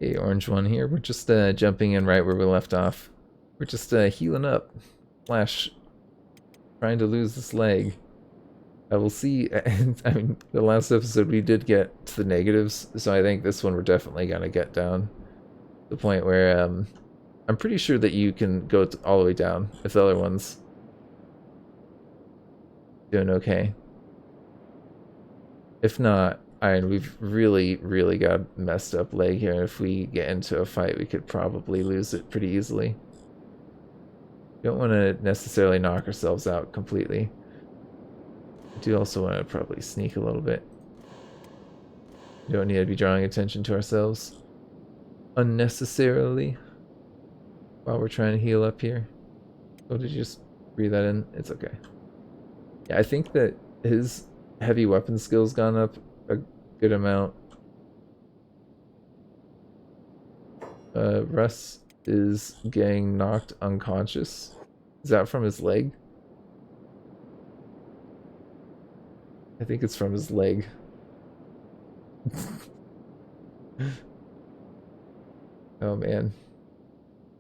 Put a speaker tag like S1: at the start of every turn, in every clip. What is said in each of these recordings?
S1: A orange one here. We're just jumping in right where we left off. We're just healing up. Flash trying to lose this leg. I will see. I mean, the last episode we did get to the negatives, so I think this one we're definitely gonna get down to the point where I'm pretty sure that you can go all the way down if the other one's doing okay. If not, Iron, we've really, really got messed up leg here. If we get into a fight, we could probably lose it pretty easily. Don't want to necessarily knock ourselves out completely. I do also want to probably sneak a little bit. We don't need to be drawing attention to ourselves unnecessarily while we're trying to heal up here. Oh, did you just breathe that in? It's okay. Yeah, I think that his heavy weapon skill's gone up a good amount. Russ is getting knocked unconscious. Is that from his leg? I think it's from his leg. Oh man.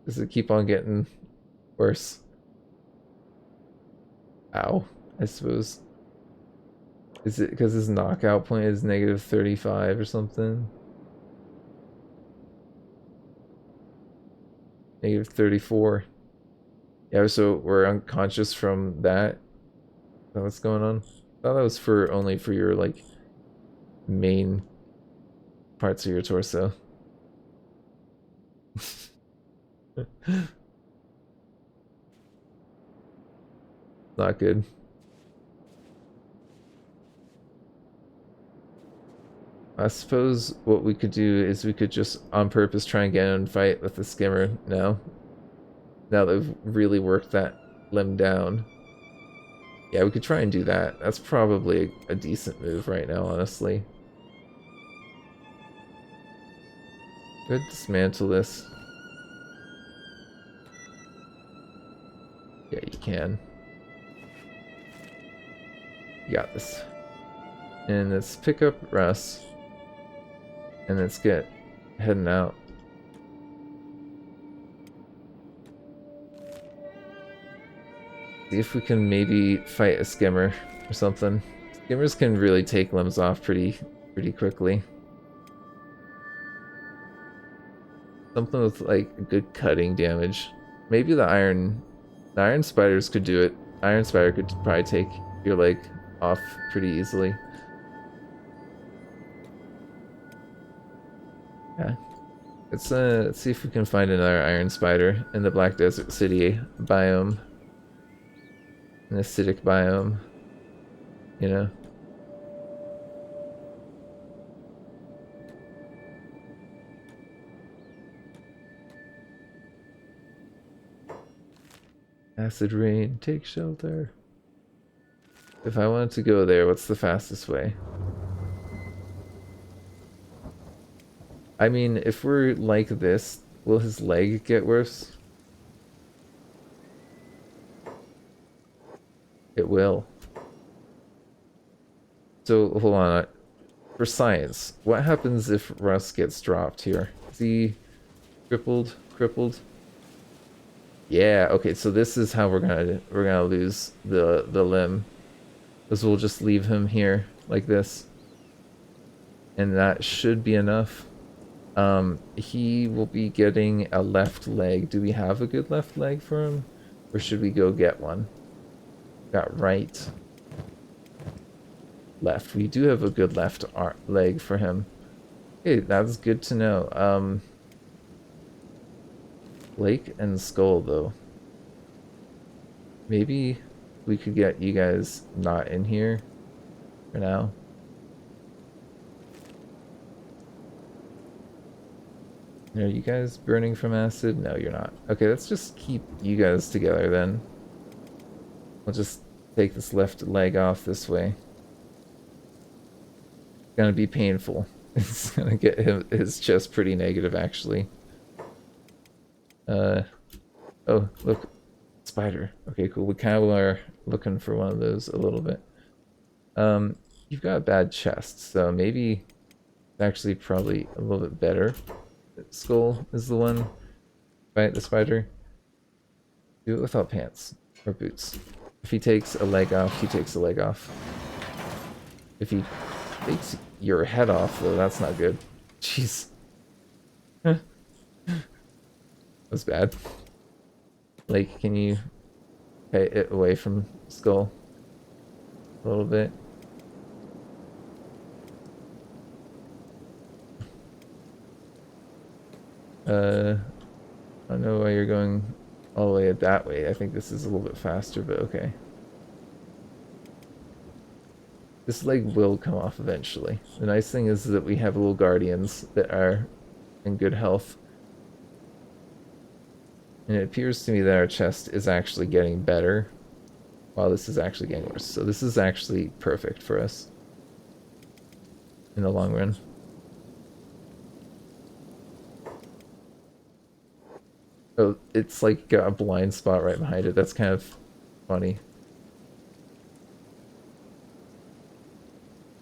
S1: Does it keep on getting worse? Ow, I suppose. Is it because his knockout point is -35 or something? -34. Yeah, so we're unconscious from that. Is that what's going on? I thought that was for only for your like main parts of your torso. Not good. I suppose what we could do is we could just on purpose try and get in a fight with the skimmer now. Now that we've really worked that limb down. Yeah, we could try and do that. That's probably a decent move right now, honestly. Good, dismantle this. Yeah, you can. You got this. And let's pick up Russ. And let's get heading out. See if we can maybe fight a skimmer or something. Skimmers can really take limbs off pretty quickly. Something with like good cutting damage. Maybe the iron spiders could do it. Iron spider could probably take your leg off pretty easily. Yeah. Let's see if we can find another iron spider in the Black Desert City biome. An acidic biome. You know. Acid rain, take shelter. If I wanted to go there, what's the fastest way? I mean, if we're like this, will his leg get worse? It will. So, hold on. For science, what happens if Russ gets dropped here? Is he crippled? Crippled? Yeah, okay, so this is how we're gonna lose the limb. Because we'll just leave him here like this. And that should be enough. He will be getting a left leg. Do we have a good left leg for him? Or should we go get one? Got right. Left. We do have a good left leg for him. Okay, that's good to know. Lake and Skull, though. Maybe we could get you guys not in here for now. Are you guys burning from acid? No, you're not. Okay, let's just keep you guys together then. We'll just take this left leg off this way. It's gonna be painful. It's gonna get his chest pretty negative, actually. Oh, look. Spider. Okay, cool. We kind of are looking for one of those a little bit. You've got a bad chest, so maybe it's actually probably a little bit better skull is the one. Fight the spider. Do it without pants or boots. If he takes a leg off, he takes a leg off. If he takes your head off, though, that's not good. Jeez. That's bad. Like, can you pay it away from skull a little bit? I don't know why you're going all the way that way. I think this is a little bit faster, but okay. This leg will come off eventually. The nice thing is that we have little guardians that are in good health. And it appears to me that our chest is actually getting better, while this is actually getting worse. So this is actually perfect for us in the long run. Oh, it's like got a blind spot right behind it. That's kind of funny.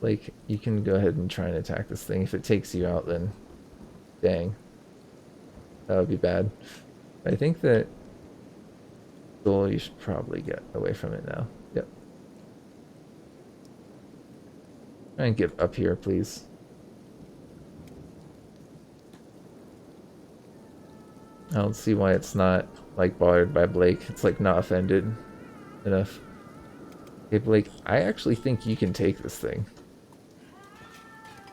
S1: Like, you can go ahead and try and attack this thing. If it takes you out, then dang. That would be bad. I think that Soul, you should probably get away from it now. Yep. Try and get up here, please. I don't see why it's not, like, bothered by Blake. It's, like, not offended enough. Okay, Blake, I actually think you can take this thing.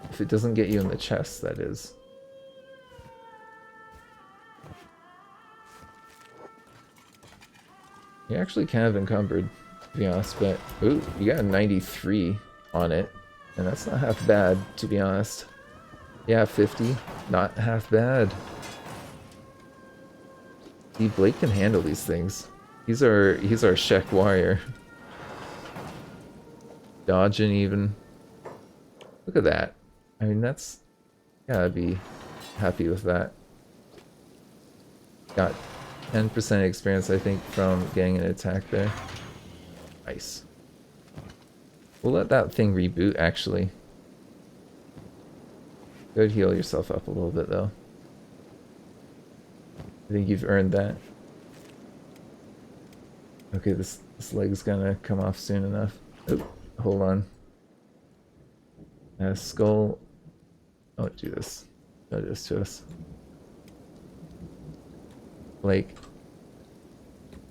S1: If it doesn't get you in the chest, that is. You're actually kind of encumbered, to be honest, but... Ooh, you got a 93 on it. And that's not half bad, to be honest. Yeah, 50. Not half bad. See, Blake can handle these things. He's our Shek warrior. Dodging even. Look at that. I mean, that's... Gotta be happy with that. Got 10% experience, I think, from getting an attack there. Nice. We'll let that thing reboot, actually. Go ahead, heal yourself up a little bit, though. I think you've earned that. Okay, this leg's gonna come off soon enough. Oh, hold on. Skull. Don't do this. Don't do this to us. Blake.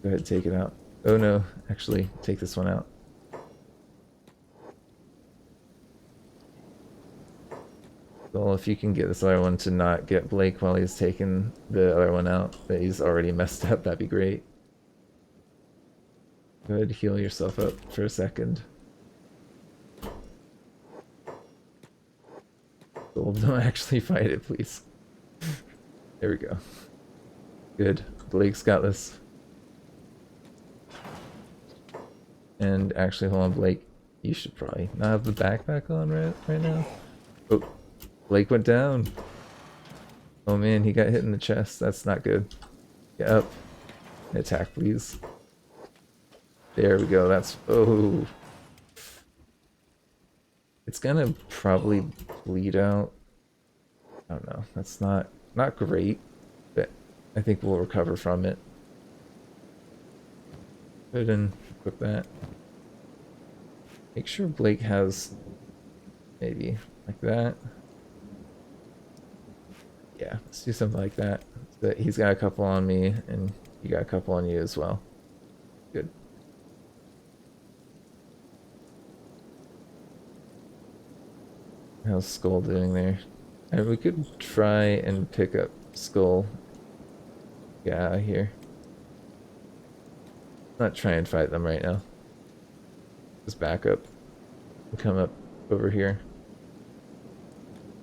S1: Go ahead, take it out. Oh no, actually, take this one out. Well, if you can get this other one to not get Blake while he's taking the other one out that he's already messed up, that'd be great. Go ahead, heal yourself up for a second. Well, don't actually fight it, please. There we go. Good. Blake's got this. And actually, hold on, Blake. You should probably not have the backpack on right now. Oh, Blake went down. Oh man, he got hit in the chest. That's not good. Get up. Attack, please. There we go. That's... Oh. It's gonna probably bleed out. I don't know. That's not great, but I think we'll recover from it. Go ahead and equip that. Make sure Blake has maybe like that. Yeah, let's do something like that. So that he's got a couple on me and you got a couple on you as well. Good. How's Skull doing there? And we could try and pick up Skull. Yeah, here. Not try and fight them right now. Just back up. Come up over here.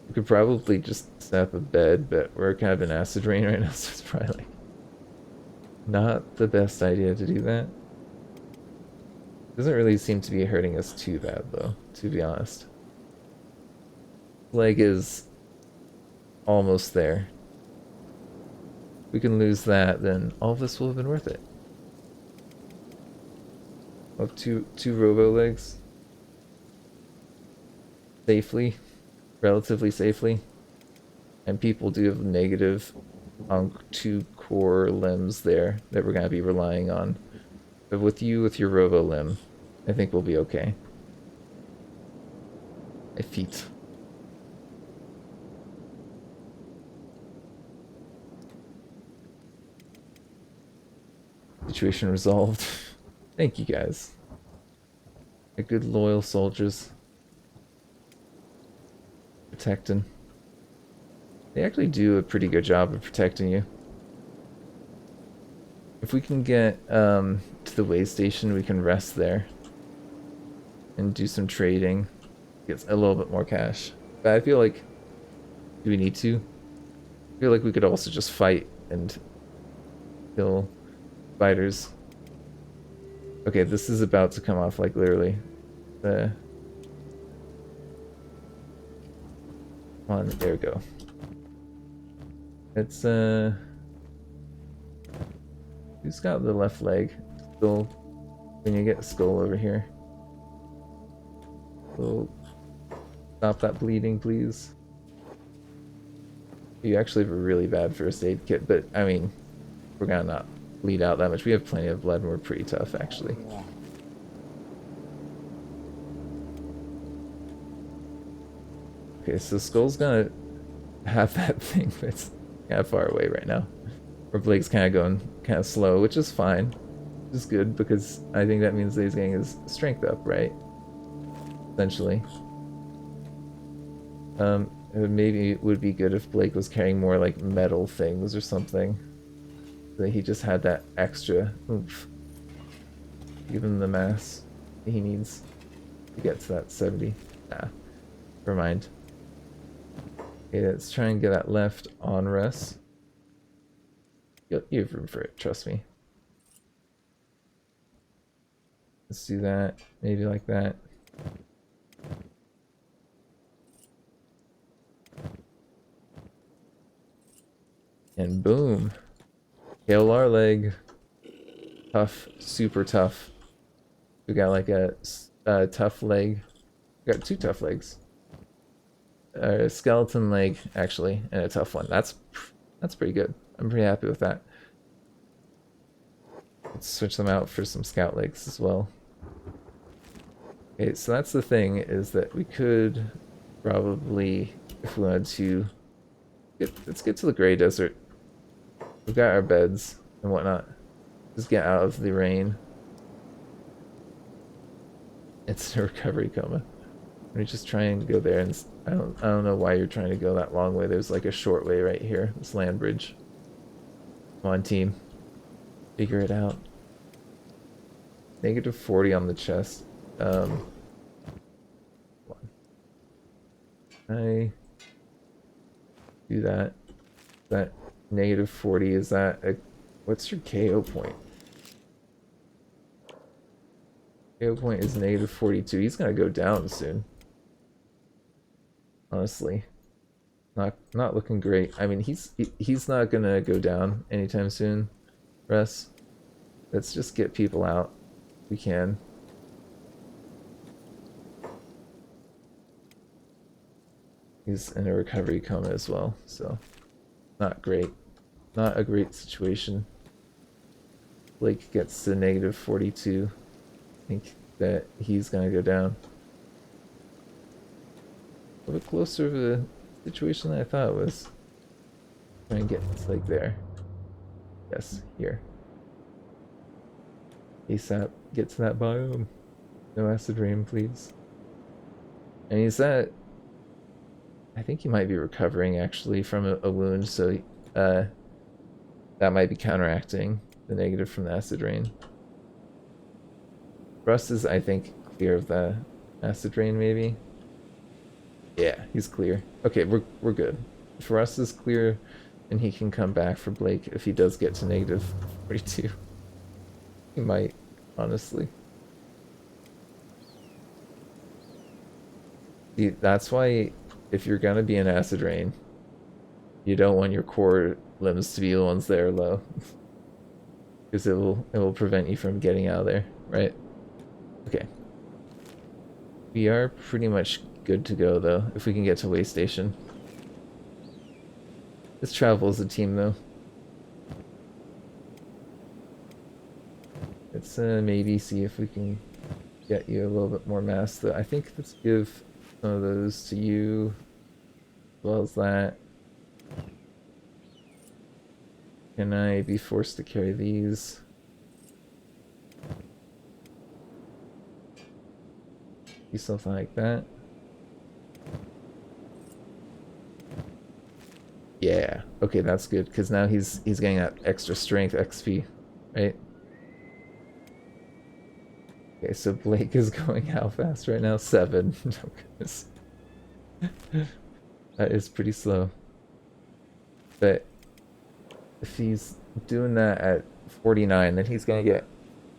S1: We could probably just set up a bed, but we're kind of in acid rain right now, so it's probably like not the best idea to do that. Doesn't really seem to be hurting us too bad though, to be honest. Leg is almost there. If we can lose that, then all of this will have been worth it. Oh, two robo legs. Safely. Relatively safely. And people do have negative on 2 core limbs there that we're going to be relying on. But with you, with your robo limb, I think we'll be okay. My feet. Situation resolved. Thank you guys. A good loyal soldiers. Protecting. They actually do a pretty good job of protecting you. If we can get to the way station, we can rest there. And do some trading. Get a little bit more cash. But I feel like... Do we need to? I feel like we could also just fight and kill spiders. Okay, this is about to come off, like, literally. Come on, there we go. It's, who's got the left leg? Skull. When you get a skull over here. So, stop that bleeding, please. You actually have a really bad first aid kit, but, I mean, we're gonna not bleed out that much. We have plenty of blood and we're pretty tough, actually. Okay, so Skull's gonna have that thing, but it's kind of far away right now. Or Blake's kind of going kind of slow, which is fine. Which is good, because I think that means that he's getting his strength up, right? Essentially. Maybe it would be good if Blake was carrying more, like, metal things or something. That he just had that extra oomph. Give him the mass he needs to get to that 70. Nah, never mind. Okay, let's try and get that left on Russ. You have room for it, trust me. Let's do that, maybe like that. And boom. Kill our leg. Tough, super tough. We got like a tough leg. We got 2 tough legs. A skeleton leg, actually, and a tough one. That's pretty good. I'm pretty happy with that. Let's switch them out for some scout legs as well. Okay, so that's the thing, is that we could probably, if we wanted to, let's get to the Grey Desert. We've got our beds and whatnot. Just get out of the rain. It's a recovery coma. Let me just try and go there, and I don't know why you're trying to go that long way. There's like a short way right here. This land bridge. Come on, team. Figure it out. Negative 40 on the chest. I do that. That negative 40, is that a... What's your KO point? KO point is negative 42. He's gonna go down soon. Honestly. Not looking great. I mean, he's not gonna go down anytime soon. Russ. Let's just get people out. We can. He's in a recovery coma as well, so not great. Not a great situation. Blake gets to negative 42. I think that he's gonna go down. A bit closer to the situation than I thought it was. Try and get like there. Yes, here. ASAP, get to that biome. No acid rain, please. And he's at... I think he might be recovering actually from a wound, so that might be counteracting the negative from the acid rain. Russ is, I think, clear of the acid rain, maybe. Yeah, he's clear. Okay, we're good. If Russ is clear, and he can come back for Blake if he does get to negative 42. He might, honestly. See, that's why if you're gonna be in acid rain, you don't want your core limbs to be the ones that are low. Because it will prevent you from getting out of there, right? Okay. We are pretty much good to go though, if we can get to way station. Let's travel as a team, though. Let's maybe see if we can get you a little bit more mass. Though I think let's give some of those to you, as well as that. Can I be forced to carry these? Do something like that. Yeah. Okay, that's good because now he's getting that extra strength XP, right? Okay, so Blake is going how fast right now? 7. Oh, goodness. That is pretty slow. But if he's doing that at 49, then he's gonna get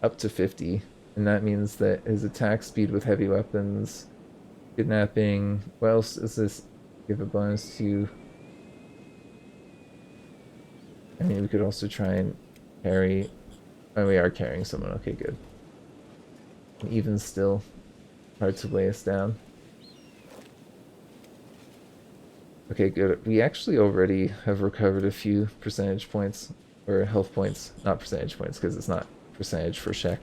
S1: up to 50. And that means that his attack speed with heavy weapons, kidnapping, what else does this give a bonus to? I mean, we could also try and carry... Oh, we are carrying someone. Okay, good. And even still, hard to weigh us down. Okay, good. We actually already have recovered a few percentage points, or health points. Not percentage points, because it's not percentage for Shek.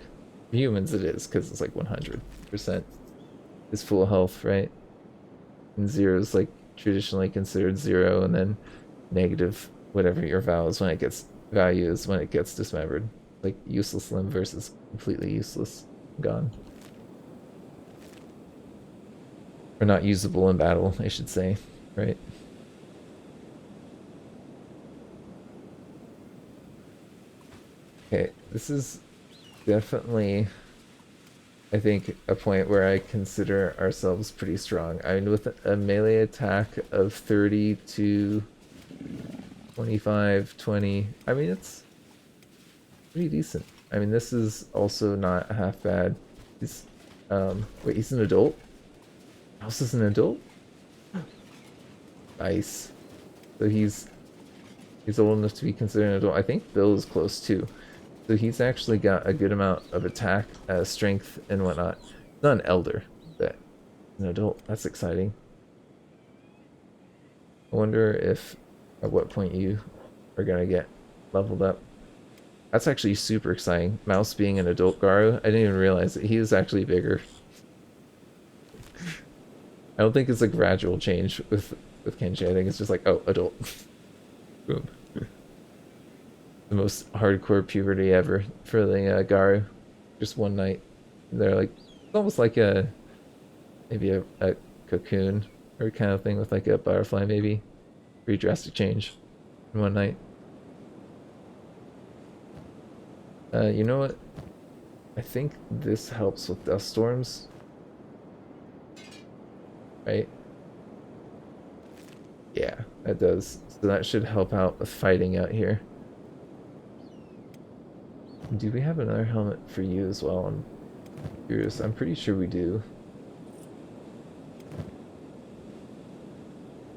S1: For humans it is, because it's like 100% is full health, right? And 0 is like traditionally considered 0, and then negative whatever your value is when it gets dismembered. Like useless limb versus completely useless. Gone. Or not usable in battle, I should say, right? Okay, this is definitely, I think, a point where I consider ourselves pretty strong. I mean, with a melee attack of 30 to 25, 20, I mean, it's pretty decent. I mean, this is also not half bad. He's, wait, he's an adult? Mouse is an adult? Nice. So he's old enough to be considered an adult. I think Bill is close too. So he's actually got a good amount of attack, strength, and whatnot. Not an elder, but an adult. That's exciting. I wonder if at what point you are gonna get leveled up. That's actually super exciting. Mouse being an adult Garu. I didn't even realize that he is actually bigger. I don't think it's a gradual change with Kenshi. I think it's just like, oh, adult. Boom. The most hardcore puberty ever for the Garu. Just one night. They're like, it's almost like maybe a cocoon or kind of thing with like a butterfly maybe. Pretty drastic change in one night. You know what? I think this helps with dust storms. Right? Yeah, that does. So that should help out with fighting out here. Do we have another helmet for you as well? I'm curious. I'm pretty sure we do.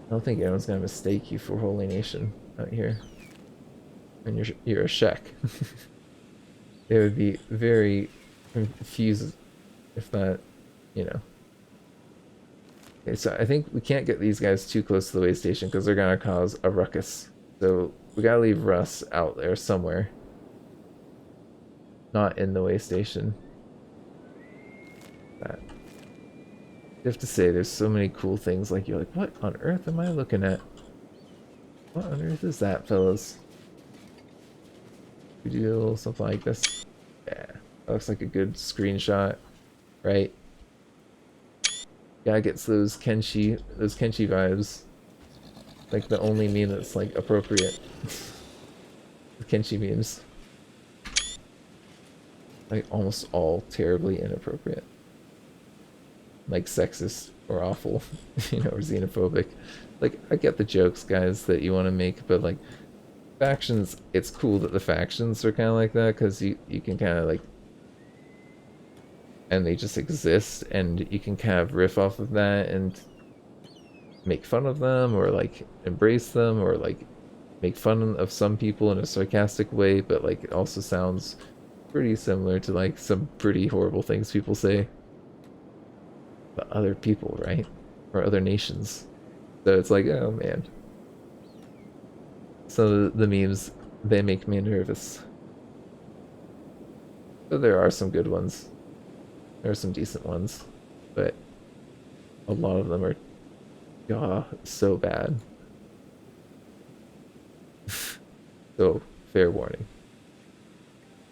S1: I don't think anyone's gonna mistake you for Holy Nation out here. And you're a Shek. They would be very confused if not, you know. Okay, so I think we can't get these guys too close to the way station because they're gonna cause a ruckus. So we gotta leave Russ out there somewhere. Not in the way station. That. You have to say, there's so many cool things. Like, you're like, what on earth am I looking at? What on earth is that, fellas? We do a little something like this. Yeah, that looks like a good screenshot, right? Yeah, it gets those Kenshi vibes. Like the only meme that's like appropriate. The Kenshi memes. Like almost all terribly inappropriate. Like sexist or awful, you know, or xenophobic. Like, I get the jokes, guys, that you want to make, but like factions, it's cool that the factions are kind of like that because you can kind of like, and they just exist and you can kind of riff off of that and make fun of them or like embrace them or like make fun of some people in a sarcastic way, but like it also sounds pretty similar to like some pretty horrible things people say about other people, right? Or other nations. So it's like, oh man. Some of the memes, they make me nervous. But there are some good ones. There are some decent ones. But a lot of them are, so bad. So, fair warning.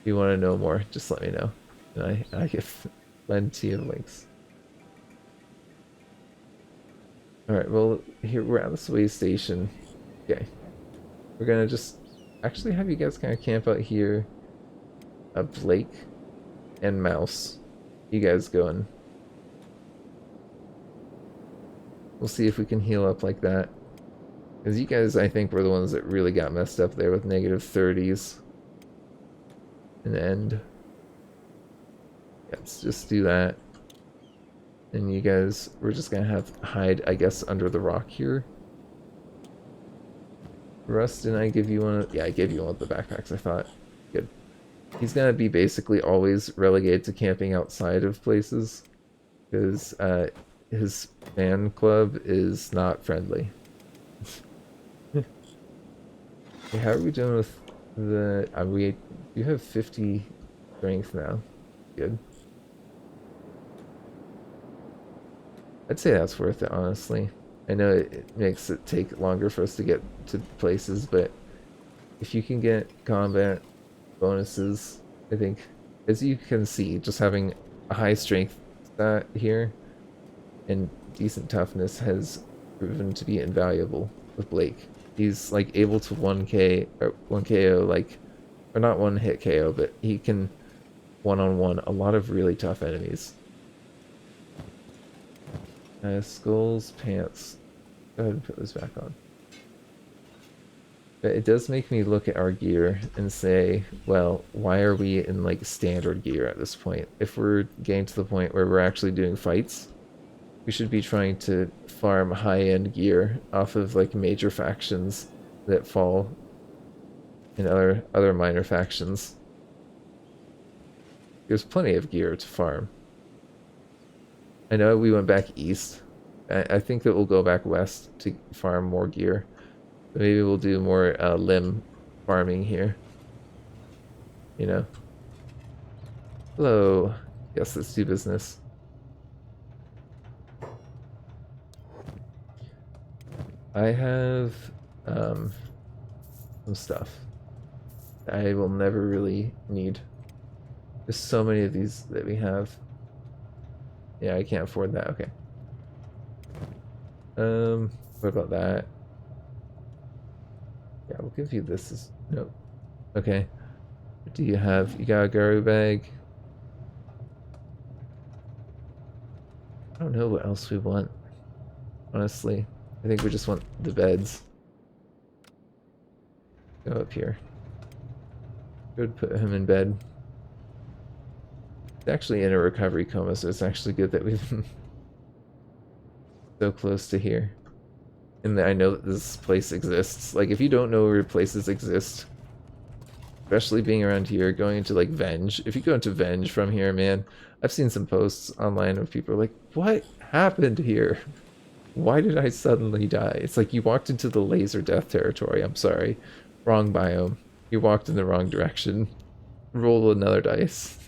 S1: If you want to know more, just let me know. And I give plenty of links. Alright, well, here we're at this way station. Okay. We're gonna just actually have you guys kind of camp out here. Blake and Mouse. You guys going. We'll see if we can heal up like that. Because you guys, I think, were the ones that really got messed up there with negative 30s. In the end. Yeah, let's just do that. And you guys, we're just gonna have hide, I guess, under the rock here. Russ, didn't I give you one of... Yeah, I gave you one of the backpacks, I thought. Good. He's gonna be basically always relegated to camping outside of places. Because his fan club is not friendly. Okay, how are we doing with the... you have 50 strength now. Good. I'd say that's worth it, honestly. I know it makes it take longer for us to get to places, but if you can get combat bonuses, I think, as you can see, just having a high strength stat here and decent toughness has proven to be invaluable with Blake. He's like able to 1k or 1 KO, like, or not one hit KO, but he can one-on-one a lot of really tough enemies. Skulls, pants. Go ahead and put those back on. But it does make me look at our gear and say, well, why are we in like standard gear at this point? If we're getting to the point where we're actually doing fights, we should be trying to farm high-end gear off of like major factions that fall in other minor factions. There's plenty of gear to farm. I know we went back east. I think that we'll go back west to farm more gear. But maybe we'll do more limb farming here. You know? Hello. Yes, let's do business. I have some stuff I will never really need. There's so many of these that we have. Yeah, I can't afford that. Okay. What about that? Yeah, we'll give you this as... Nope. Okay. What do you have? You got a Garu bag? I don't know what else we want. Honestly. I think we just want the beds. Go up here. Good, put him in bed. He's actually in a recovery coma, so it's actually good that we've been so close to here. And I know that this place exists. Like, if you don't know where places exist, especially being around here, going into like Venge. If you go into Venge from here, man, I've seen some posts online of people like, what happened here? Why did I suddenly die? It's like you walked into the laser death territory. I'm sorry. Wrong biome. You walked in the wrong direction. Roll another dice.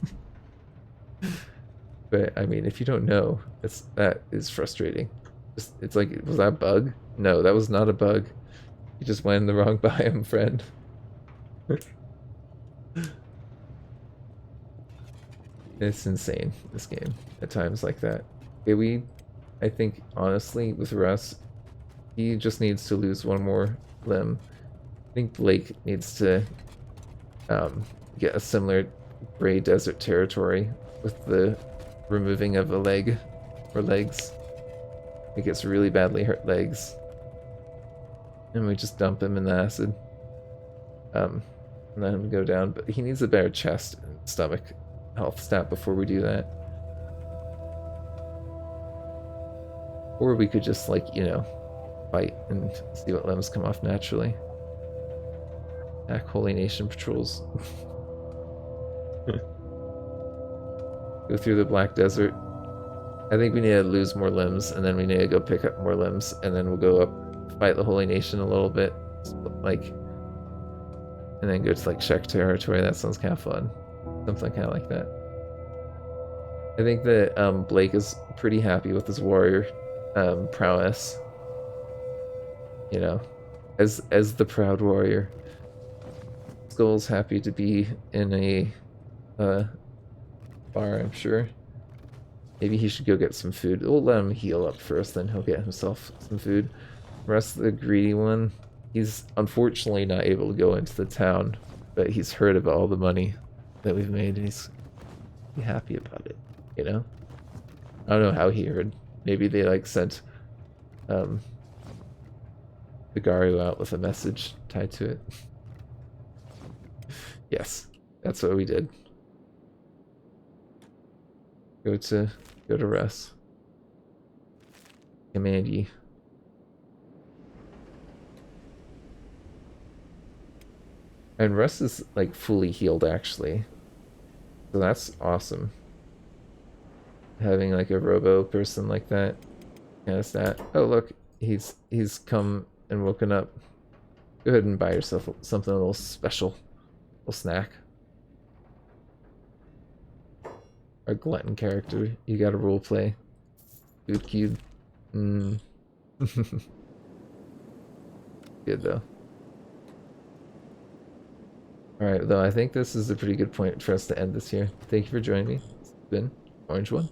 S1: But, I mean, if you don't know, that is frustrating. It's like, was that a bug? No, that was not a bug. You just went in the wrong biome, friend. It's insane, this game, at times like that. Okay, I think, honestly, with Russ, he just needs to lose one more limb. I think Blake needs to get a similar gray desert territory with the removing of a leg or legs. He gets really badly hurt legs. And we just dump him in the acid. And let him go down. But he needs a better chest and stomach health stat before we do that. Or we could just, like, you know, fight and see what limbs come off naturally. Attack Holy Nation patrols. Go through the Black Desert. I think we need to lose more limbs, and then we need to go pick up more limbs, and then we'll go up, fight the Holy Nation a little bit. Like, and then go to like Shek territory. That sounds kind of fun. Something kind of like that. I think that Blake is pretty happy with his warrior prowess. You know, as the proud warrior. Skull's happy to be in a bar, I'm sure. Maybe he should go get some food. We'll let him heal up first, then he'll get himself some food. The rest of the greedy one, he's unfortunately not able to go into the town, but he's heard about all the money that we've made, and he's happy about it, you know? I don't know how he heard. Maybe they like sent the Garu out with a message tied to it. Yes, that's what we did. Go to Russ. Command ye. And Russ is like fully healed actually. So that's awesome. Having like a robo person like that. Kind of stat. Oh look, he's come and woken up. Go ahead and buy yourself something a little special. A little snack. Our glutton character. You gotta roleplay. Food cube. Good though. Alright, though I think this is a pretty good point for us to end this here. Thank you for joining me. It's been Orange One.